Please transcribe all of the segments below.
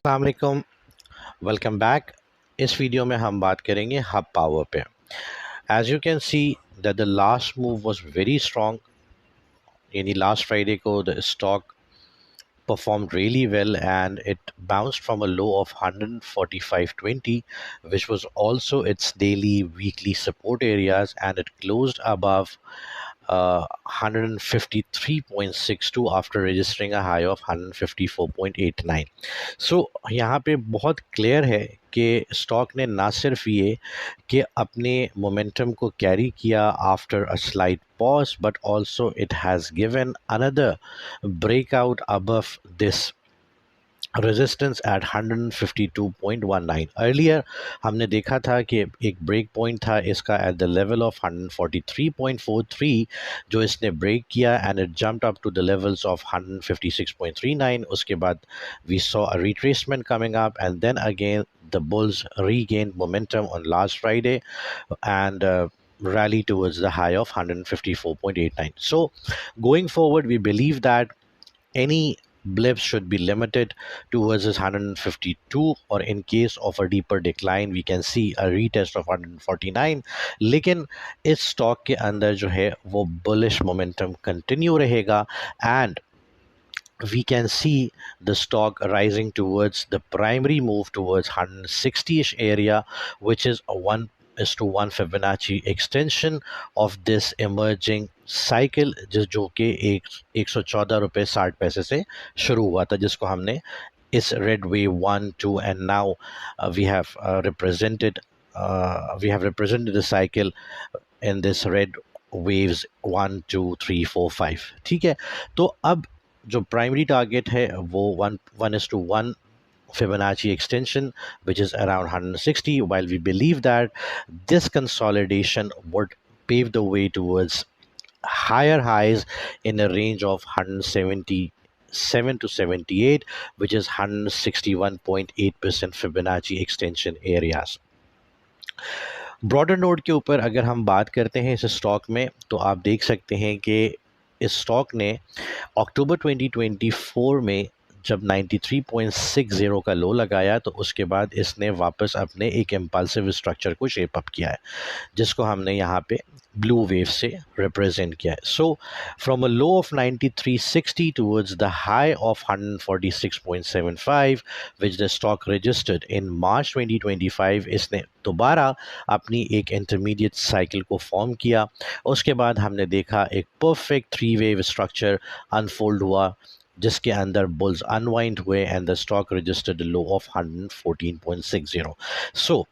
अस्सलाम वालेकुम, welcome back. इस वीडियो में हम बात करेंगे हब पावर पे। As you can see that the last move was very strong, यानी लास्ट फ्राइडे को the stock performed really well and it bounced from a low of 145.20, which was also its daily weekly support areas, and it closed above 153.62 after registering a high of 154.89. सो यहाँ पे बहुत clear है कि stock ने ना सिर्फ ये कि अपने मोमेंटम को कैरी किया after a slight pause, but also it has given another breakout above this resistance at 152.19। Earlier हमने देखा था कि एक ब्रेक पॉइंट था इसका एट द लेवल ऑफ 143.43, जो इसने ब्रेक किया and it jumped up to the levels of 156.39। उसके बाद we saw a retracement coming up and then again the bulls regained momentum on last Friday and rally towards the high of 154.89. So going forward, we believe that any blips should be limited towards this 152, or in case of a deeper decline we can see a retest of 149। लेकिन इस stock के अंदर जो है वो bullish momentum continue रहेगा and we can see the stock rising towards the primary move towards 160ish area, which is a 1:1 Fibonacci extension of this emerging cycle जो कि 114.60 से शुरू हुआ था, जिसको हमने इस red wave 1 2 and now we have represented the cycle in this red waves 1 2 3 4 5। ठीक है, तो अब जो प्राइमरी टारगेट है वो 1:1 Fibonacci extension, which is around 160, while we believe that this consolidation would pave the way towards higher highs in a range of 177 to 78, which is 161.8% Fibonacci extension areas। Broader node के ऊपर अगर हम बात करते हैं इस स्टॉक में, तो आप देख सकते हैं कि इस स्टॉक ने अक्टूबर 2024 में जब 93.60 का लो लगाया, तो उसके बाद इसने वापस अपने एक इम्पल्सिव स्ट्रक्चर को शेप अप किया है, जिसको हमने यहाँ पे ब्लू वेव से रिप्रेजेंट किया है। So from a low of 93.60 towards the high of 146.75 which the stock registered in March 2025, इसने दोबारा अपनी एक इंटरमीडिएट साइकिल को फॉर्म किया। उसके बाद हमने देखा एक परफेक्ट 3 वेव स्ट्रक्चर अनफोल्ड हुआ, जिसके अंदर बुल्स अनवाइंड हुए and the stock registered low of 114.60। So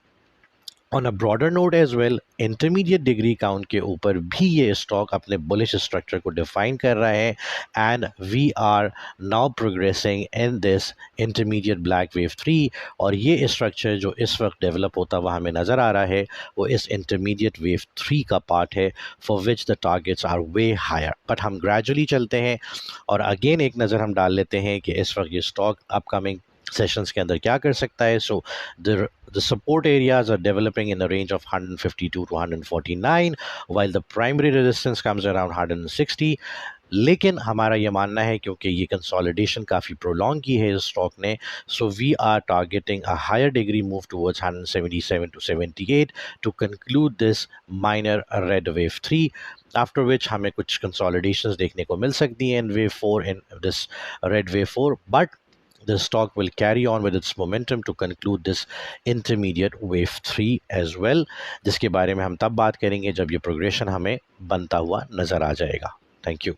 on a broader note as well, intermediate degree count के ऊपर भी ये स्टॉक अपने बुलिश स्ट्रक्चर को डिफाइन कर रहा है and we are now progressing in this intermediate black wave 3। और ये स्ट्रक्चर जो इस वक्त डेवलप होता हुआ हमें नज़र आ रहा है वो इस इंटरमीडिएट वेव 3 का पार्ट है, for which the targets are way higher. But हम ग्रेजुअली चलते हैं और अगेन एक नज़र हम डाल लेते हैं कि इस वक्त ये स्टॉक अपकमिंग सेशंस के अंदर क्या कर सकता है। सो the support areas are developing in the range of 152 to 149, while the primary resistance comes around 160। लेकिन हमारा ये मानना है क्योंकि ये कंसोलिडेशन काफ़ी प्रोलॉन्ग की है इस स्टॉक ने, so we are targeting a higher degree move towards 177 to 78 to conclude this minor red wave 3, after which हमें कुछ कंसोलिडेशंस देखने को मिल सकती हैं in wave 4, in this red wave 4, but the stock will carry on with its momentum to conclude this intermediate wave 3 as well, जिसके बारे में हम तब बात करेंगे जब ये प्रोग्रेशन हमें बनता हुआ नज़र आ जाएगा। Thank you.